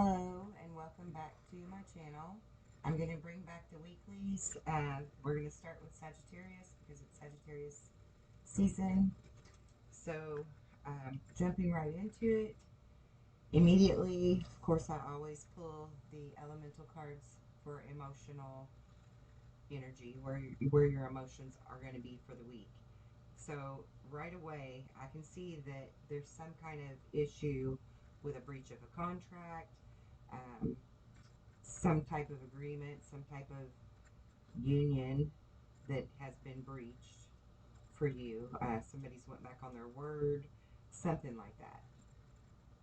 Hello and welcome back to my channel. I'm going to bring back the weeklies. We're going to start with Sagittarius because it's Sagittarius season. So jumping right into it, immediately, of course, I always pull the elemental cards for emotional energy, where your emotions are going to be for the week. So right away, I can see that there's some kind of issue with a breach of a contract, um, some type of agreement, some type of union that has been breached for you. Somebody's went back on their word, something like that.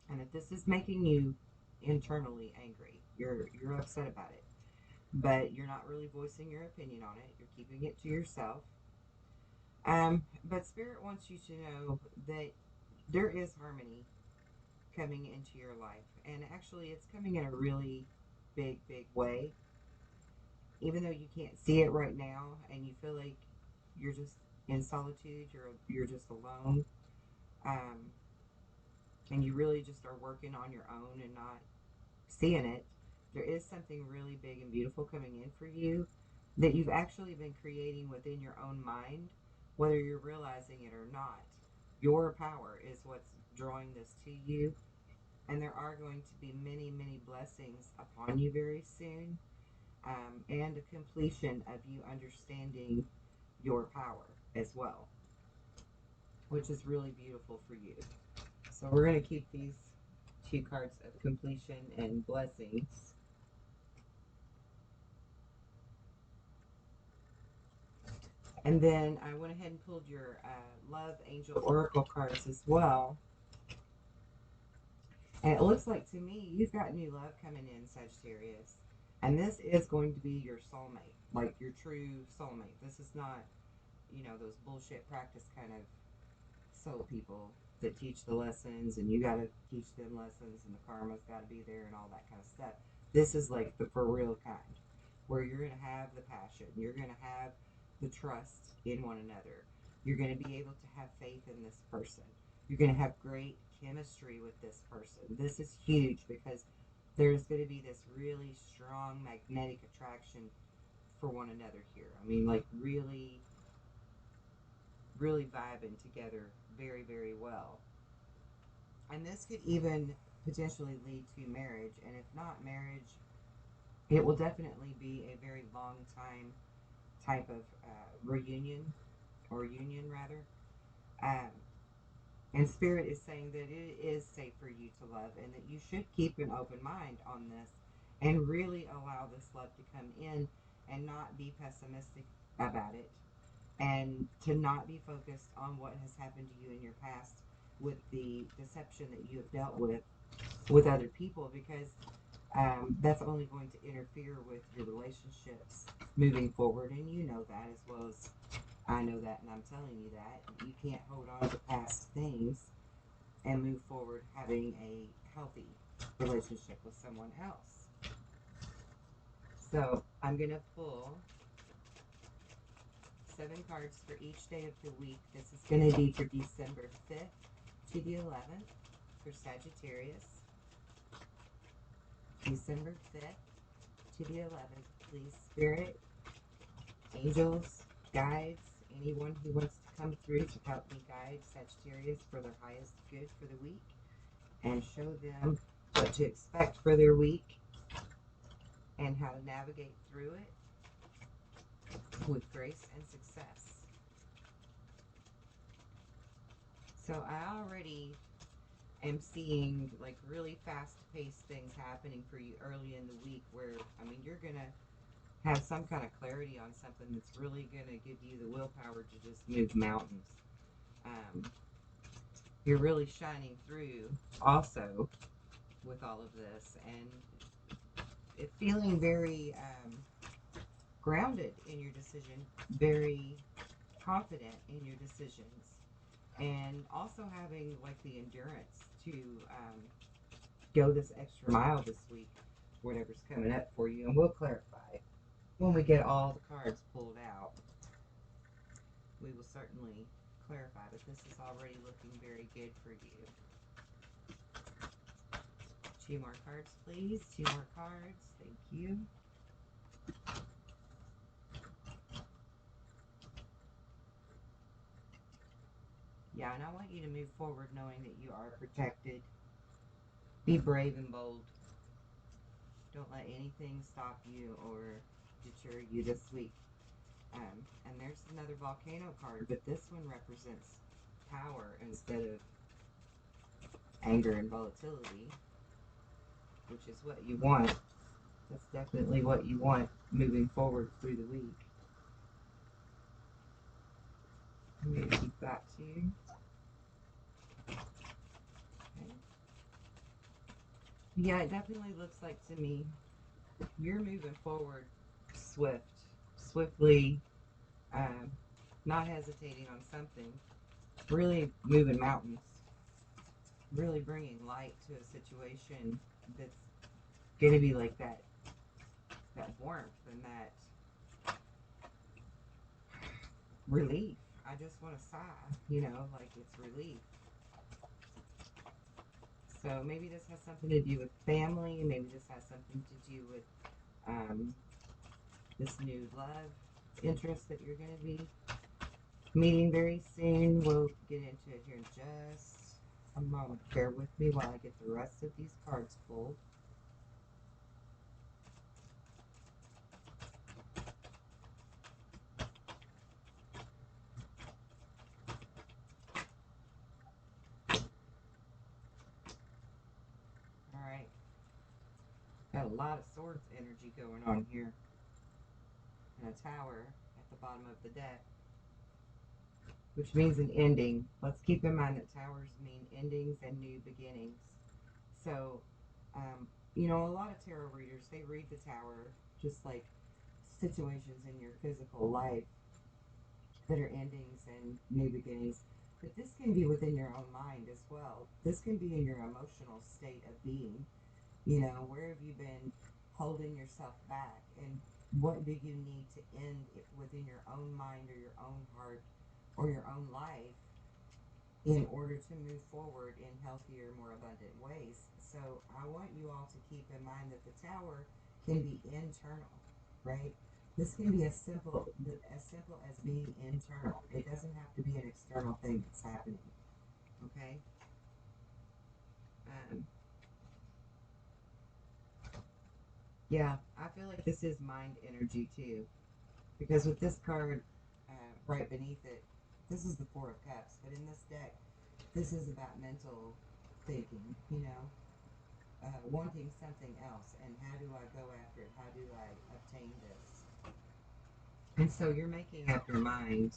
And if this is making you internally angry, you're upset about it, but you're not really voicing your opinion on it. You're keeping it to yourself. But Spirit wants you to know that there is harmony coming into your life. And actually, it's coming in a really big, big way. Even though you can't see it right now and you feel like you're just in solitude, you're just alone, um, and you really just are working on your own and not seeing it, there is something really big and beautiful coming in for you that you've actually been creating within your own mind, whether you're realizing it or not. Your power is what's drawing this to you, and there are going to be many, many blessings upon you very soon, and a completion of you understanding your power as well, which is really beautiful for you. So we're going to keep these two cards of completion and blessings. And then I went ahead and pulled your Love Angel Oracle cards as well. And it looks like to me you've got new love coming in, Sagittarius. And this is going to be your soulmate, like your true soulmate. This is not, those bullshit practice kind of soul people that teach the lessons and you got to teach them lessons and the karma's got to be there and all that kind of stuff. This is like the for real kind, where you're going to have the passion, you're going to have the trust in one another, you're going to be able to have faith in this person, you're going to have great chemistry with this person. This is huge because there's going to be this really strong magnetic attraction for one another here. I mean, like really, really vibing together very, very well. And this could even potentially lead to marriage. And if not marriage, it will definitely be a very long time type of reunion, or union rather. Um, and Spirit is saying that it is safe for you to love and that you should keep an open mind on this and really allow this love to come in and not be pessimistic about it, and to not be focused on what has happened to you in your past with the deception that you have dealt with other people, because that's only going to interfere with your relationships moving forward. And you know that as well as I know that, and I'm telling you that. You can't hold on to past things and move forward having a healthy relationship with someone else. So I'm going to pull 7 cards for each day of the week. This is going to be for December 5th to the 11th for Sagittarius. December 5th to the 11th. Please, Spirit, angels, guides, anyone who wants to come through to help me guide Sagittarius for their highest good for the week and show them what to expect for their week and how to navigate through it with grace and success. So I already am seeing like really fast-paced things happening for you early in the week, where, I mean, you're going to have some kind of clarity on something that's really going to give you the willpower to just move mountains. You're really shining through also with all of this, and feeling very grounded in your decision, very confident in your decisions, and also having like the endurance to go this extra mile this week, whatever's coming up for you. And we'll clarify when we get all the cards pulled out. We will certainly clarify, but this is already looking very good for you. 2 more cards, please. 2 more cards. Thank you. Yeah, and I want you to move forward knowing that you are protected. Be brave and bold. Don't let anything stop you or deter you this week. And there's another volcano card, but this one represents power instead of anger and volatility, which is what you want. That's definitely what you want moving forward through the week. I'm going to keep that too. Okay. Yeah, it definitely looks like to me you're moving forward swiftly, not hesitating on something, really moving mountains, really bringing light to a situation that's going to be like that warmth and that relief. I just want to sigh, you know, like it's relief. So maybe this has something to do with family. Maybe this has something to do with this new love interest that you're going to be meeting very soon. We'll get into it here in just a moment. Bear with me while I get the rest of these cards pulled. Alright. Got a lot of swords energy going on here. And a tower at the bottom of the deck, which means an ending. Let's keep in mind that towers mean endings and new beginnings. So, you know, a lot of tarot readers, they read the tower just like situations in your physical life that are endings and new beginnings. But this can be within your own mind as well. This can be in your emotional state of being. You know, where have you been holding yourself back? And what do you need to end within your own mind or your own heart or your own life in order to move forward in healthier, more abundant ways? So I want you all to keep in mind that the tower can be internal, right? This can be as simple as being internal. It doesn't have to be an external thing that's happening, okay? Yeah, I feel like this is mind energy too, because with this card right beneath it, this is the Four of Cups, but in this deck, this is about mental thinking, you know, wanting something else, and how do I go after it? How do I obtain this? And so you're making up your mind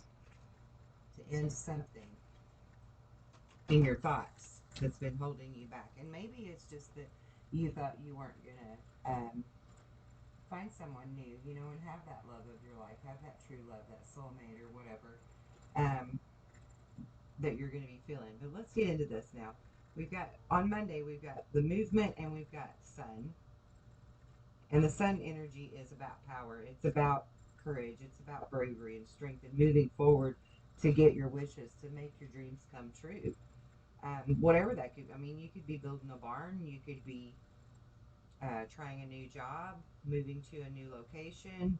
to end something in your thoughts that's been holding you back. And maybe it's just that you thought you weren't going to find someone new, you know, and have that love of your life, have that true love, that soulmate or whatever that you're going to be feeling. But let's get into this now. We've got, on Monday, we've got the movement and we've got sun. And the sun energy is about power. It's about courage. It's about bravery and strength and moving forward to get your wishes, to make your dreams come true. Whatever that could, I mean, you could be building a barn. You could be trying a new job, moving to a new location,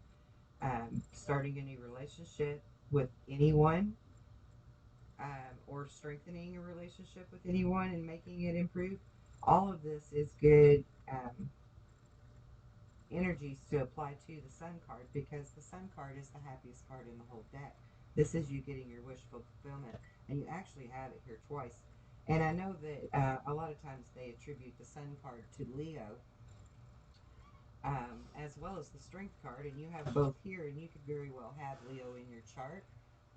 starting a new relationship with anyone, or strengthening a relationship with anyone and making it improve. All of this is good energies to apply to the sun card, because the sun card is the happiest card in the whole deck. This is you getting your wish fulfillment, and you actually have it here twice. And I know that a lot of times they attribute the sun card to Leo, as well as the strength card, and you have both here, and you could very well have Leo in your chart,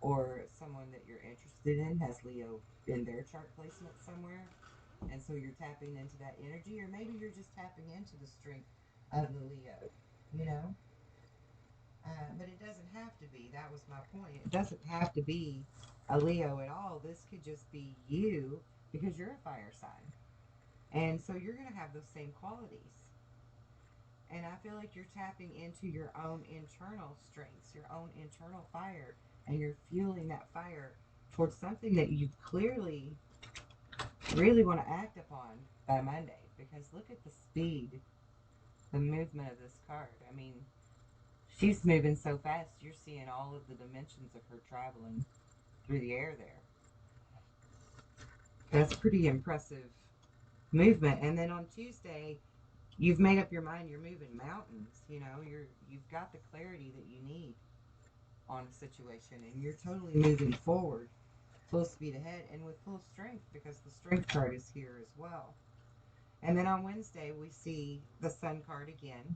or someone that you're interested in has Leo in their chart placement somewhere, and so you're tapping into that energy, or maybe you're just tapping into the strength of the Leo, you know? But it doesn't have to be. That was my point. It doesn't have to be a Leo at all. This could just be you, because you're a fire sign, and so you're going to have those same qualities. And I feel like you're tapping into your own internal strengths, your own internal fire, and you're fueling that fire towards something that you clearly really want to act upon by Monday, because look at the speed, the movement of this card. I mean, she's moving so fast, you're seeing all of the dimensions of her traveling through the air there. That's pretty impressive movement. And then on Tuesday, you've made up your mind, you're moving mountains. You know, you've got the clarity that you need on a situation, and you're totally moving forward, full speed ahead, and with full strength, because the strength card is here as well. And then on Wednesday, we see the Sun card again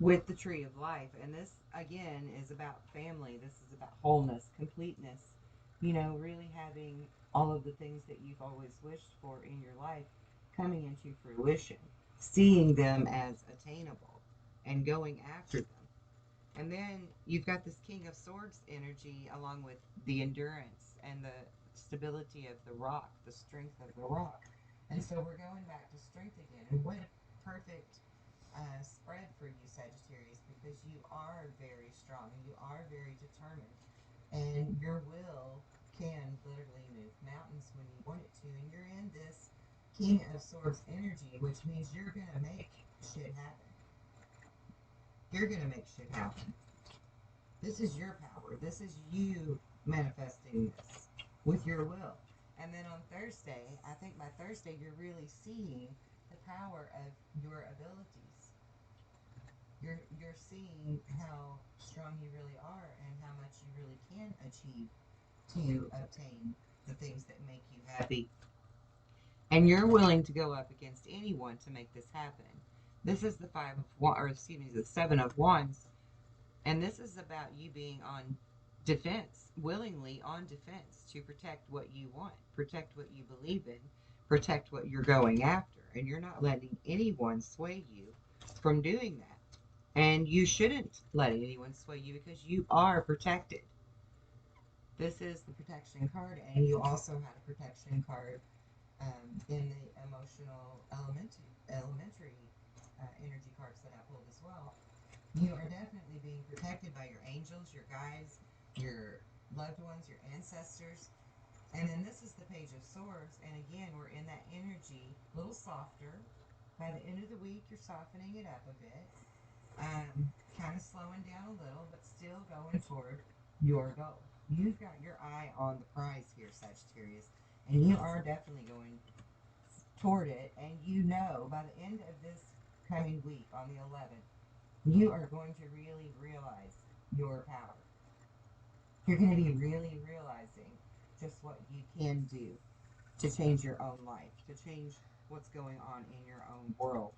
with the Tree of Life. And this, again, is about family. This is about wholeness, completeness, you know, really having all of the things that you've always wished for in your life coming into fruition, seeing them as attainable and going after them. And then you've got this King of Swords energy along with the endurance and the stability of the rock, the strength of the rock. And so we're going back to strength again. And what a perfect spread for you, Sagittarius, because you are very strong and you are very determined. And your will can literally move mountains when you want it to. And you're in this King of Swords energy, which means you're going to make shit happen. You're going to make shit happen. This is your power. This is you manifesting this with your will. And then on Thursday, I think by Thursday, you're really seeing the power of your abilities. You're seeing how strong you really are and how much you really can achieve to obtain the things that make you happy. And you're willing to go up against anyone to make this happen. This is the the 7 of Wands, and this is about you being on defense, willingly on defense to protect what you want, protect what you believe in, protect what you're going after, and you're not letting anyone sway you from doing that. And you shouldn't let anyone sway you because you are protected. This is the protection card, and you also had a protection card in the emotional elementary energy cards that I pulled as well. You are definitely being protected by your angels, your guides, your loved ones, your ancestors. And then this is the Page of Swords, and again, we're in that energy, a little softer. By the end of the week, you're softening it up a bit, kind of slowing down a little, but still going toward your goal. You've got your eye on the prize here, Sagittarius, and you are definitely going toward it, and you know by the end of this coming week on the 11th, you are going to really realize your power. You're going to be really realizing just what you can do to change your own life, to change what's going on in your own world.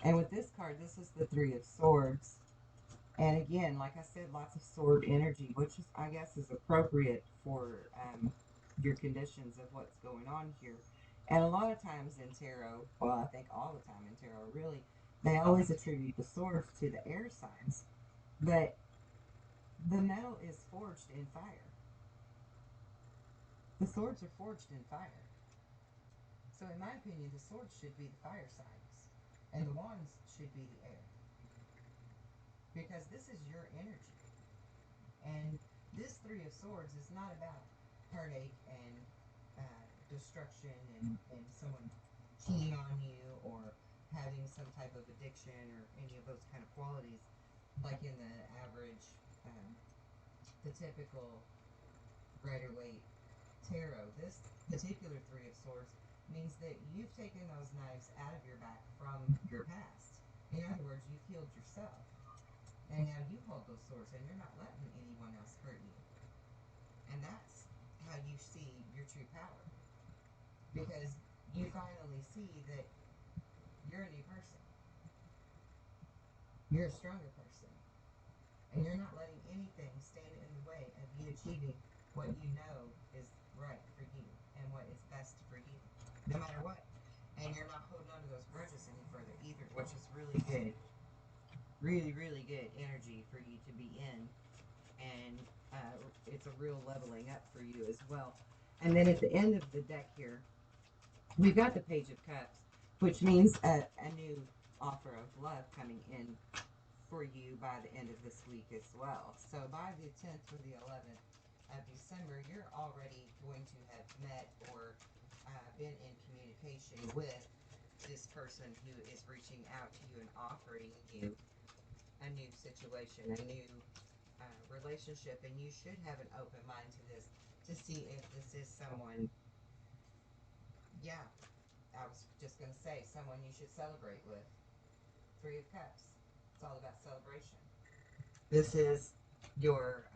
And with this card, this is the 3 of Swords. And again, like I said, lots of sword energy, which is, I guess, is appropriate for your conditions of what's going on here. And a lot of times in tarot, well, I think all the time in tarot, really, they always attribute the swords to the air signs. But the metal is forged in fire. The swords are forged in fire. So in my opinion, the swords should be the fire signs. And the wands should be the air. Because this is your energy. And this 3 of Swords is not about heartache and destruction and someone cheating on you or having some type of addiction or any of those kind of qualities like in the average, the typical Rider-Waite tarot. This particular 3 of Swords means that you've taken those knives out of your back from your past. In other words, you've healed yourself. And now you hold those swords and you're not letting anyone else hurt you. And that's how you see your true power. Because you finally see that you're a new person. You're a stronger person. And you're not letting anything stand in the way of you achieving what you know is right for you and what is best for you, no matter what. And you're not holding on to those grudges any further either, which is really good. Really, really good energy for you to be in. And it's a real leveling up for you as well. And then at the end of the deck here, we've got the Page of Cups, which means a new offer of love coming in for you by the end of this week as well. So by the 10th or the 11th of December, you're already going to have met or been in communication with this person who is reaching out to you and offering you a new situation, a new relationship, and you should have an open mind to this to see if this is someone. Yeah, I was just going to say someone you should celebrate with. Three of Cups. It's all about celebration. This is your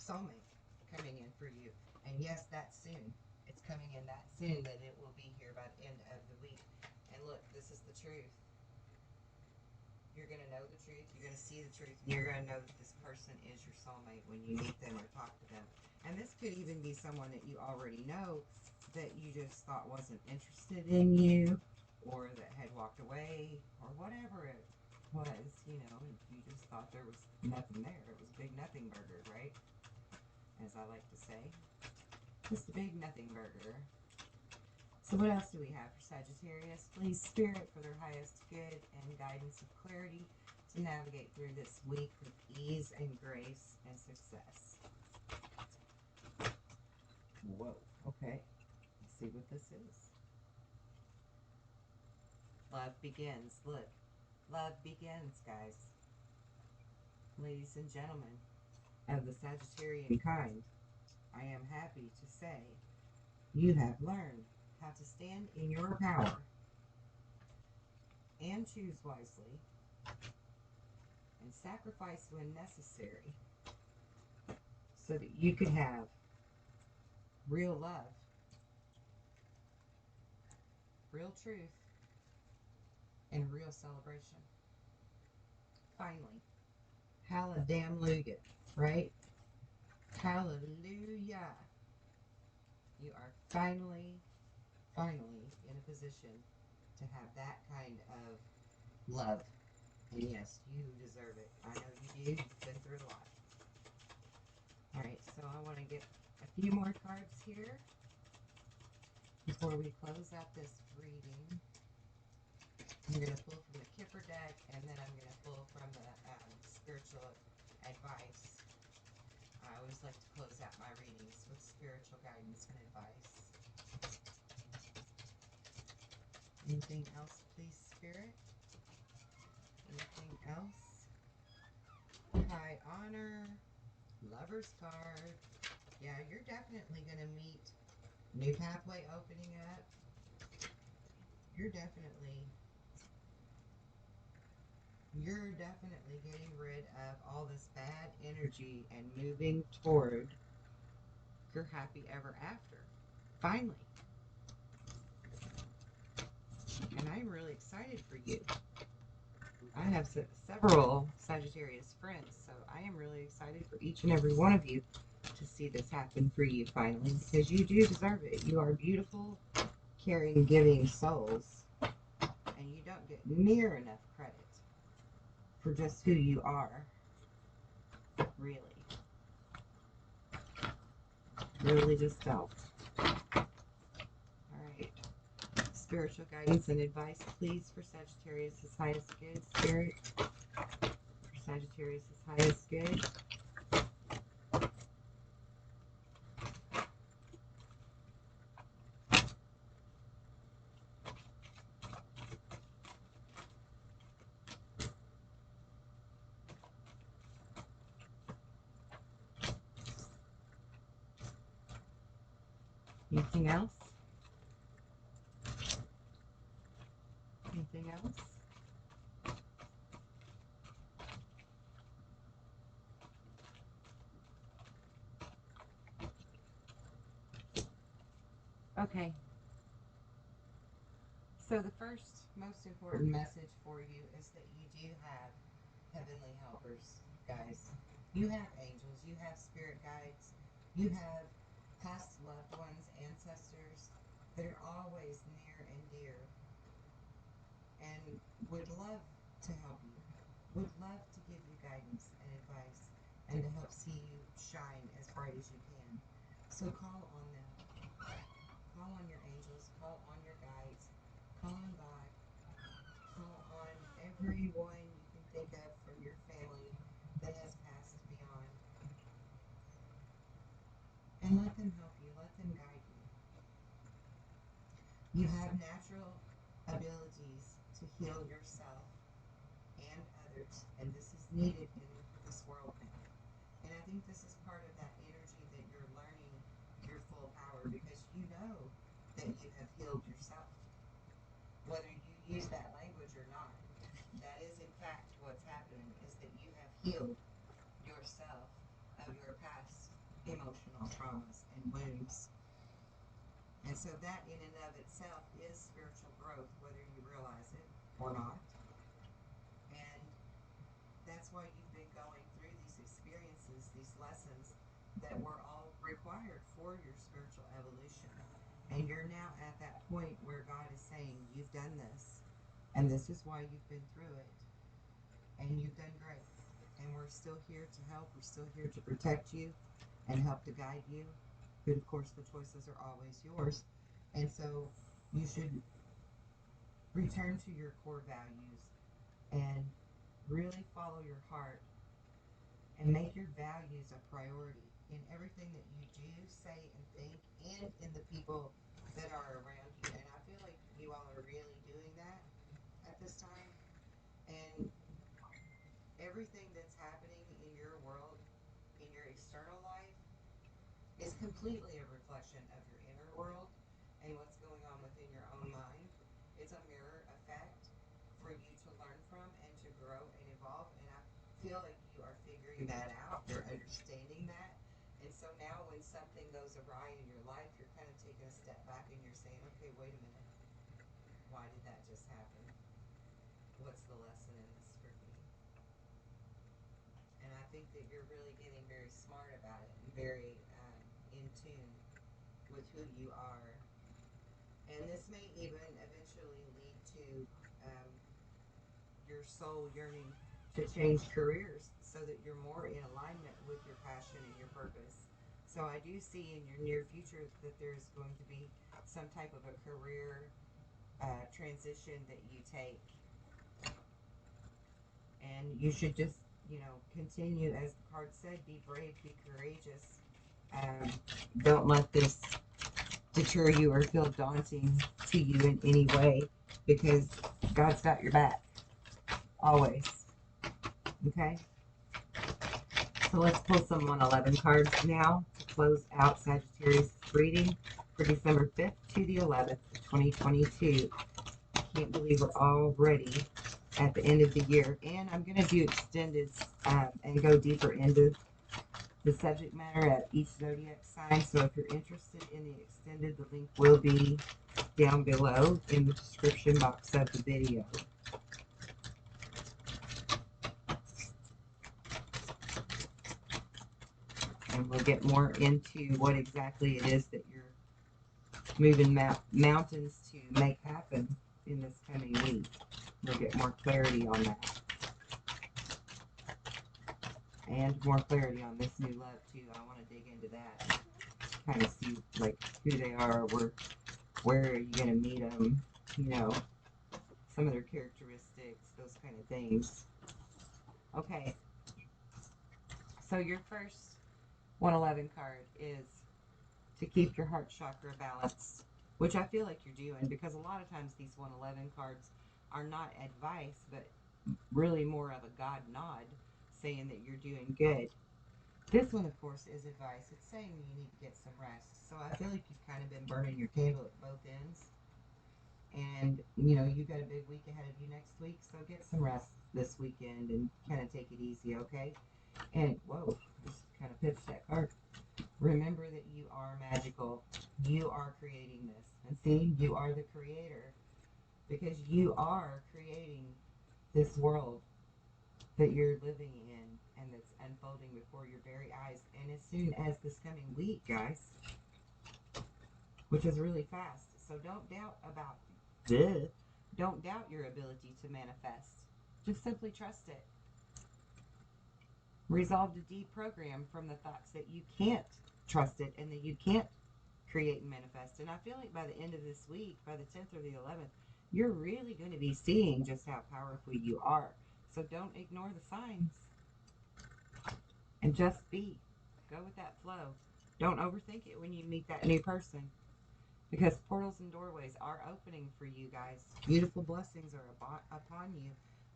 soulmate coming in for you. And yes, that's soon. It's coming in that soon that it will be here by the end of the week. And look, this is the truth. You're going to know the truth. You're going to see the truth. And you're going to know that this person is your soulmate when you meet them or talk to them. And this could even be someone that you already know that you just thought wasn't interested in you, or that had walked away, or whatever it was, you know, you just thought there was nothing there. It was a big nothing burger, right? As I like to say. Just a big nothing burger. So what else do we have for Sagittarius? Please, Spirit, for their highest good and guidance of clarity to navigate through this week with ease and grace and success. Whoa, okay. Let's see what this is. Love begins. Look, love begins, guys. Ladies and gentlemen of the Sagittarian kind, I am happy to say you have learned how to stand in your power and choose wisely and sacrifice when necessary so that you could have real love, real truth, and real celebration. Finally, hallelujah, right? Hallelujah. You are finally in a position to have that kind of love. And yes, you deserve it. I know you do. You've been through a lot. Alright, so I want to get a few more cards here before we close out this reading. I'm going to pull from the Kipper deck, and then I'm going to pull from the spiritual advice. I always like to close out my readings with spiritual guidance and advice. Anything else, please, Spirit? Anything else? High honor. Lover's card. Yeah, you're definitely going to meet new pathway opening up. You're definitely getting rid of all this bad energy and moving toward your happy ever after. Finally. And I'm really excited for you. I have several Sagittarius friends, so I am really excited for each and every one of you to see this happen for you finally, because you do deserve it. You are beautiful, caring, giving souls, and you don't get near enough credit for just who you are. Really. Really just don't. Alright. Spiritual guidance and advice, please, for Sagittarius' highest good. Spirit, for Sagittarius' highest good. Anything else? Anything else? Okay. So the first most important message for you is that you do have heavenly helpers, guys. You have angels, you have spirit guides, you have past loved ones, ancestors that are always near and dear and would love to help you, would love to give you guidance and advice and to help see you shine as bright as you can. So call on them. Call on your angels, call on your guides, call on God, call on everyone you can think of from your family that has passed beyond. And let them help you, let them guide you. You have natural abilities to heal yourself and others, and this is needed in this world now. And I think this is part of that energy that you're learning your full power, because you know that you have healed yourself. Whether you use that language or not, that is in fact what's happening, is that you have healed yourself of your past emotional traumas and wounds. And so that in and of itself is spiritual growth, whether you realize it or not. And that's why you've been going through these experiences, these lessons that were all required for your spiritual evolution. And you're now at that point where God is saying, you've done this, and this is why you've been through it, and you've done great. And we're still here to help. We're still here to protect you and help to guide you. But of course, the choices are always yours. And so you should return to your core values and really follow your heart and make your values a priority in everything that you do, say, and think, and in the people that are around you. And I feel like you all are really doing that at this time. And everything that's happening in your world, in your external life, is completely a reflection of your inner world and what's going on within your own mind. It's a mirror effect for you to learn from and to grow and evolve. And I feel like you are figuring that out. You're understanding that. And so now when something goes awry in your life, you're kind of taking a step back and you're saying, okay, wait a minute. Why did that just happen? What's the lesson in this for me? And I think that you're really getting very smart about it and very in tune with who you are. And this may even eventually lead to your soul yearning to change careers so that you're more in alignment with your passion and your purpose. So I do see in your near future that there's going to be some type of a career transition that you take. And you should just, continue, as the card said, be brave, be courageous. Don't let this deter you or feel daunting to you in any way, because God's got your back, always. Okay? So let's pull some 111 cards now to close out Sagittarius reading for December 5th to the 11th, 2022. I can't believe we're already at the end of the year. And I'm going to do extended and go deeper into the subject matter at each zodiac sign. So if you're interested in the extended, the link will be down below in the description box of the video. And we'll get more into what exactly it is that you're moving mountains to make happen in this coming week. We'll get more clarity on that. And more clarity on this new love, too. I want to dig into that. Kind of see, like, who they are, where are you going to meet them, some of their characteristics, those kind of things. Okay. So your first 111 card is to keep your heart chakra balanced, which I feel like you're doing, because a lot of times these 111 cards are not advice, but really more of a God nod, saying that you're doing good. This one, of course, is advice. It's saying you need to get some rest. So I feel like you've kind of been burning your candle at both ends. And, you've got a big week ahead of you next week, so get some rest this weekend and kind of take it easy, okay? And, whoa, just kind of pitched that card. Remember that you are magical. You are creating this. And see, you are the creator, because you are creating this world that you're living in and that's unfolding before your very eyes. And as soon as this coming week, guys, which is really fast, so don't doubt your ability to manifest. Just simply trust it. Resolve to deprogram from the thoughts that you can't trust it and that you can't create and manifest. And I feel like by the end of this week, by the 10th or the 11th, you're really going to be seeing just how powerful you are. So don't ignore the signs. And just be. Go with that flow. Don't overthink it when you meet that new person. because portals and doorways are opening for you guys. Beautiful blessings are upon you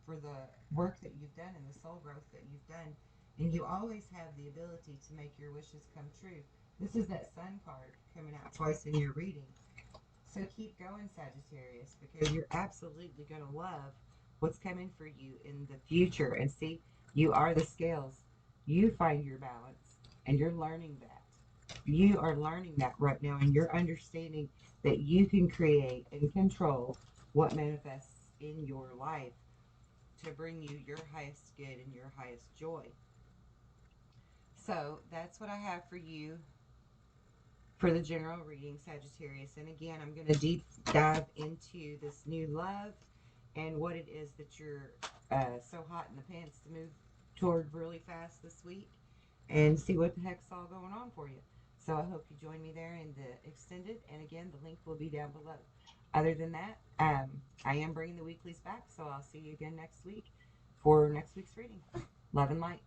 for the work that you've done and the soul growth that you've done. And you always have the ability to make your wishes come true. This is that sun card coming out twice in your reading. So keep going, Sagittarius, because you're absolutely going to love what's coming for you in the future. And see, you are the scales. You find your balance, and you're learning that. You are learning that right now, and you're understanding that you can create and control what manifests in your life to bring you your highest good and your highest joy. So that's what I have for you for the general reading, Sagittarius. And again, I'm going to deep dive into this new love and what it is that you're so hot in the pants to move toward really fast this week, and see what the heck's all going on for you. So I hope you join me there in the extended. And again, the link will be down below. Other than that, I am bringing the weeklies back. So I'll see you again next week for next week's reading. Love and light.